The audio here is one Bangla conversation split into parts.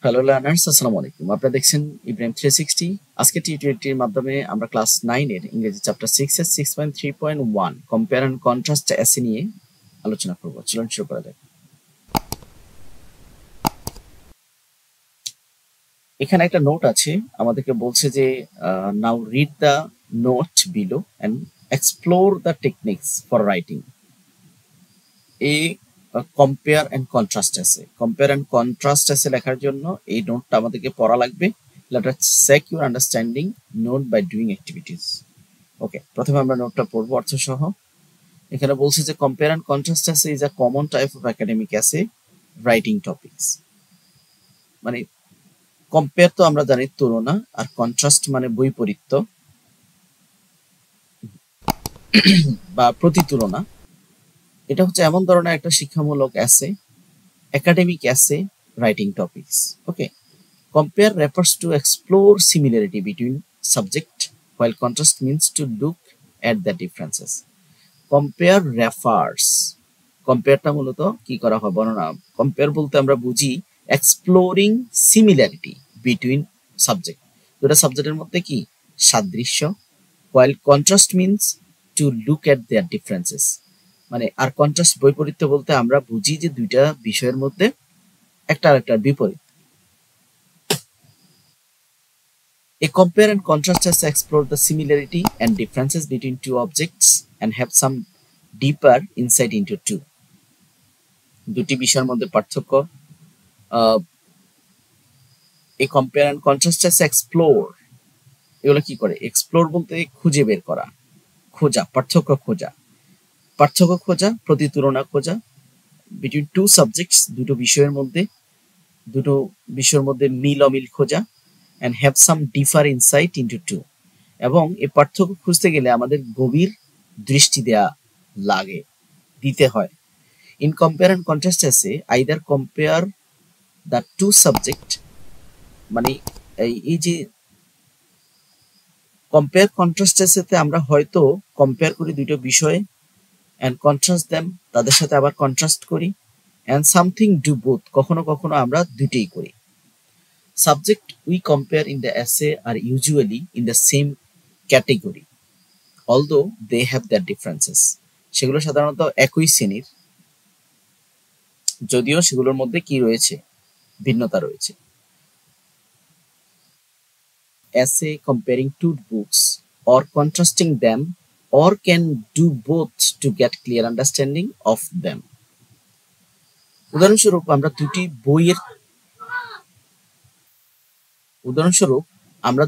হ্যালো লার্নার্স, আসসালামু আলাইকুম। আপনারা দেখছেন ইব্রাহিম 360। আজকে টি20 এর মাধ্যমে আমরা ক্লাস 9 এর ইংরেজি চ্যাপ্টার 6 এর 6.3.1 কম্পেয়ার এন্ড কন্ট্রাস্ট এসে নিয়ে আলোচনা করব। চলুন শুরু করা যাক। এখানে একটা নোট আছে, আমাদেরকে বলছে যে now read the note below and explore the techniques for writing a compare and contrast essay. Compare and contrast essay লেখার জন্য এই নোটটা আমাদেরকে পড়া লাগবে। Let us check your understanding note by doing activities. ওকে, প্রথমে আমরা নোটটা পড়বো অর্থ সহ। এখানে বলছে যে কম্পেয়ার এন্ড কন্ট্রাস্ট এসে is a common type of academic essay writing topics. মানে কম্পেয়ার তো আমরা জানি তুলনা, আর কন্ট্রাস্ট মানে বৈপরীত্য বা প্রতিতুলনা। এটা হচ্ছে এমন ধরনের একটা শিক্ষামূলক এসে, academic essay writing topics. Okay, compare refers to explore similarity between subject, while contrast means to look at the differences. Compare refers, কম্পেয়ারটা মূলত কি করা হয় বর্ণনা। কম্পেয়ার বলতে আমরা বুঝি এক্সপ্লোরিং সিমিলারিটি বিটুইন সাবজেক্ট, দুটা সাবজেক্টের মধ্যে কি সাদৃশ্য, while contrast means to look at their differences, মানে আর কন্ট্রাস্ট বৈপরীত্য বলতে আমরা বুঝি যে দুইটা বিষয়ের মধ্যে একটা আরেকটার বিপরীত। A compare and contrast has explore the similarity and differences between two objects and have some deeper insight into two. দুটি বিষয়ের মধ্যে পার্থক্য। এই compare and contrast has explore, এগুলো কি করে? এক্সপ্লোর বলতে খুঁজে বের করা, খোঁজা, পার্থক্য খোঁজা, প্রতিতুলনা খোঁজা, between two subjects, দুটো বিষয়ের মধ্যে মিল অমিল খোঁজা, and have some deeper insight into two. এবং এই পার্থক্য খুঁজতে গেলে আমাদের গভীর দৃষ্টি দিতে হয়। In compare and contrast essay either compare the two subject, মানে এই যে কম্পেয়ার কন্ট্রাস্ট এসেতে আমরা হয়তো কম্পেয়ার করি দুটো বিষয়ে, এন্ড কন্ট্রাস্ট দেম, তাদের সাথে আবার কন্ট্রাস্ট করি, এন্ড সামথিং ডু বোথ, কখনো কখনো আমরা দুটোই করি। Subject we compare in the essay আর usually in the same category, although they have their differences, সেগুলো সাধারণত একই শ্রেণীর, যদিও সেগুলোর মধ্যে কি রয়েছে, ভিন্নতা রয়েছে। Essay comparing two books or contrasting them, or can do both to get clear understanding of them. উদাহরণস্বরূপ আমরা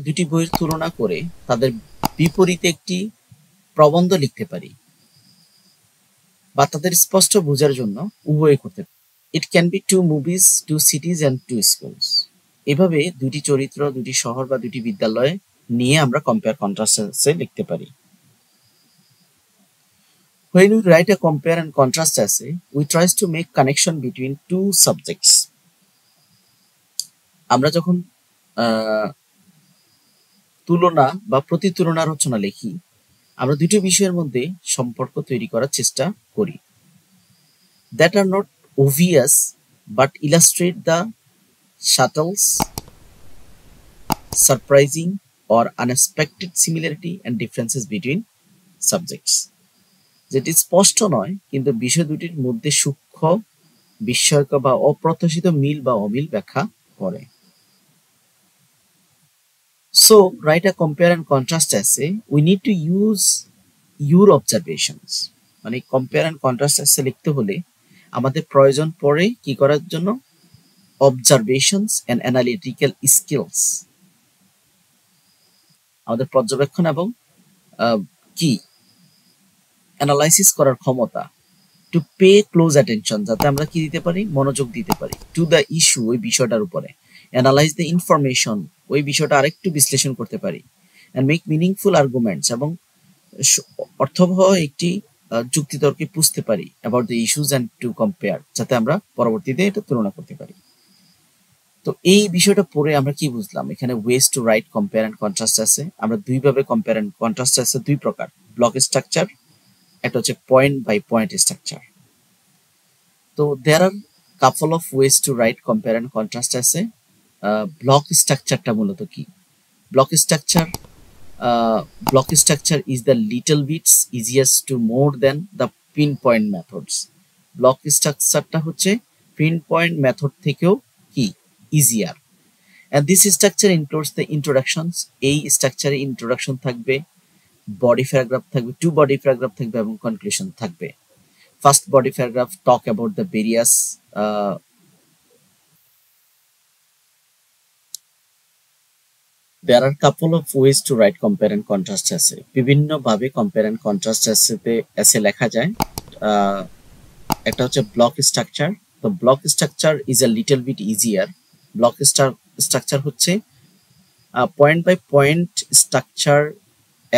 দুটি বইয়ের তুলনা করে তাদের বিপরীতে একটি প্রবন্ধ লিখতে পারি, বা তাদের স্পষ্ট বোঝার জন্য উভয় করতে পারি। It can be two movies, two cities and two schools. এভাবে দুটি চরিত্র, দুটি শহর বা দুটি বিদ্যালয় নিয়ে আমরা কম্পেয়ার কন্ট্রাস্ট লিখতে পারি। When we write a compare and contrast essay, we try to make connection between two subjects. আমরা যখন তুলনা বা প্রতিতুলনা রচনা লিখি, আমরা দুটো বিষয়ের মধ্যে সম্পর্ক তৈরি করার চেষ্টা করি, that are not obvious but illustrate the subtle, surprising or unexpected similarity and differences between subjects. যেটি স্পষ্ট নয় কিন্তু বিষয় দুটির মধ্যে সূক্ষ্ম, বিস্ময়কর বা অপ্রত্যাশিত মিল বা অমিল ব্যাখ্যা করে। So write a compare and contrast essay. We need to use your observations. মানে compare and contrast essay লিখতে হলে আমাদের প্রয়োজন পড়ে কি করার জন্য? Observations and analytical skills. আমাদের পর্যবেক্ষণ এবং কি অ্যানালাইসিস করার ক্ষমতা। টু পে ক্লোজ অ্যাটেনশন, যাতে আমরা কি দিতে পারি? মনোযোগ দিতে পারি। টু দ্য ইস্যু, ওই বিষয়টার উপরে। অ্যানালাইজ দ্য ইনফরমেশন, ওই বিষয়টা আরেকটু বিশ্লেষণ করতে পারি। অ্যান্ড মেক মিনিংফুল আর্গুমেন্টস, এবং অর্থবহ একটি যুক্তিতর্কে বুঝতে পারি about the issues and to compare, যাতে আমরা পরবর্তীতে এটা তুলনা করতে পারি। তো এই বিষয়টা পড়ে আমরা কি বুঝলাম? এখানে wedge to write compare and contrast আছে। আমরা দুইভাবে কম্পেয়ার অ্যান্ড কন্ট্রাস্ট আছে, দুই প্রকার, ব্লক স্ট্রাকচার, একটা হচ্ছে পয়েন্ট বাই পয়েন্ট স্ট্রাকচার। তো there are couple of ways to write compare and contrast আছে। ব্লক স্ট্রাকচারটা মূলত কি? Block structure is the little bits easiest to more than the pinpoint methods. Block স্ট্রাকচারটা হচ্ছে pinpoint মেথড থেকেও কি easier. and this structure includes the introductions. এই স্ট্রাকচারে ইন্ট্রোডাকশন থাকবে, বডি প্যারাগ্রাফ থাকবে, 2 বডি প্যারাগ্রাফ থাকবে এবং কনক্লুশন থাকবে। First body paragraph talk about the various there are couple of ways to write compare and contrast essay. বিভিন্ন ভাবে compare and contrast essay লেখা যায়। একটা হচ্ছে ব্লক স্ট্রাকচার। তো block structure is a little bit easier. Block structure হচ্ছে point by point structure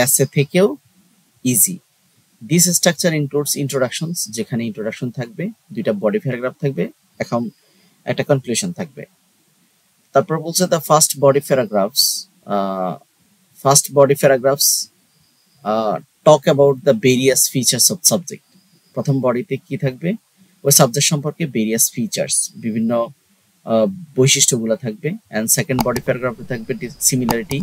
essay থেকেও easy. This structure includes introductions, যেখানে ইন্ট্রোডাকশন থাকবে, 2টা বডি প্যারাগ্রাফ থাকবে, এখন একটা কনক্লুশন থাকবে। তারপর বলছে the first body paragraphs talk about the various features of subject. প্রথম বডিতে কি থাকবে? ওই সাবজেক্ট সম্পর্কে ভেরিয়াস ফিচার্স, বিভিন্ন বৈশিষ্ট্যগুলো থাকবে। অ্যান্ড সেকেন্ড বডি প্যারাগ্রাফে থাকবে সিমিলারিটি,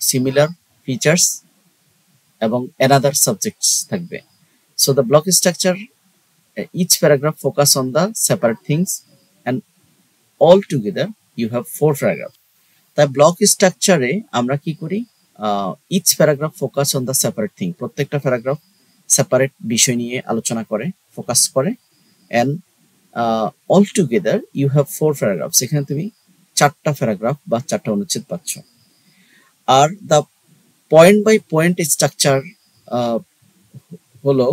সিমিলার ফিচার্স এবং অ্যানাদার সাবজেক্টস থাকবে। So the block structure, each paragraph focus on the separate things and all together you have 4 paragraph. তাই ব্লক স্ট্রাকচারে আমরা কি করি? Each paragraph focus on the separate thing, প্রত্যেকটা প্যারাগ্রাফ সেপারেট বিষয় নিয়ে আলোচনা করে, ফোকাস করে। And all together you have 4 paragraph, সেখানে তুমি 4টা প্যারাগ্রাফ বা 4টা অনুচ্ছেদ পাচ্ছ। আর the point by point structure হলো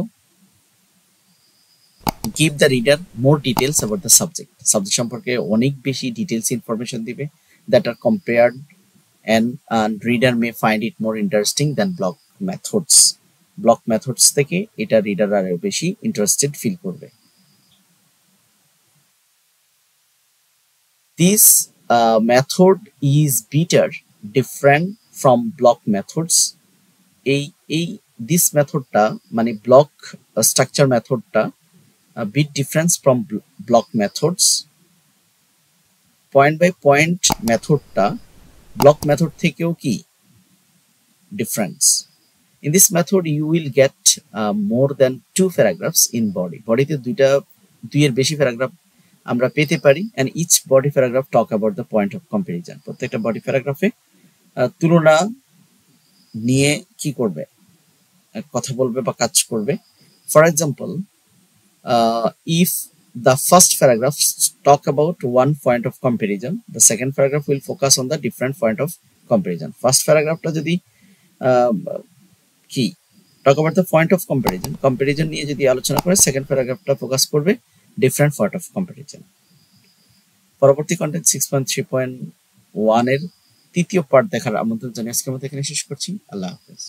give the reader more details about the subject. Subject সম্পর্কে অনেক বেশি ডিটেলস ইনফরমেশন দিবে, that are compared and reader may find it more interesting than block methods. Block methods থেকে এটা রিডার আরো বেশি ইন্টারেস্টেড ফিল করবে। This method is better different from block methods. এই this মেথডটা মানে ব্লক স্ট্রাকচার মেথডটা bit difference from block methods. Point by point মেথডটা ব্লক মেথড থেকেও কি difference. In this method you will get more than 2 paragraphs in body. বডিতে 2 এর বেশি প্যারাগ্রাফ আমরা পেতে পারি। and each body paragraph talk about the point of comparison. প্রত্যেকটা বডি প্যারাগ্রাফে তুলনা নিয়ে কি করবে? কথা বলবে বা কাজ করবে। For example, if the first paragraph talk about one point of comparison, the second paragraph will focus on the different point of comparison. First paragraphটা যদি কি talk about the point of comparison নিয়ে যদি আলোচনা করে, সেকেন্ড প্যারাগ্রাফটা ফোকাস করবে ডিফারেন্ট পয়েন্ট অফ কম্পারিজন। পরবর্তী কন্টেন্ট 6.3.1 এর তৃতীয় পার্ট দেখার আমন্ত্রণ জানিয়ে আজকের মতো এখানে শেষ করছি। আল্লাহ হাফেজ।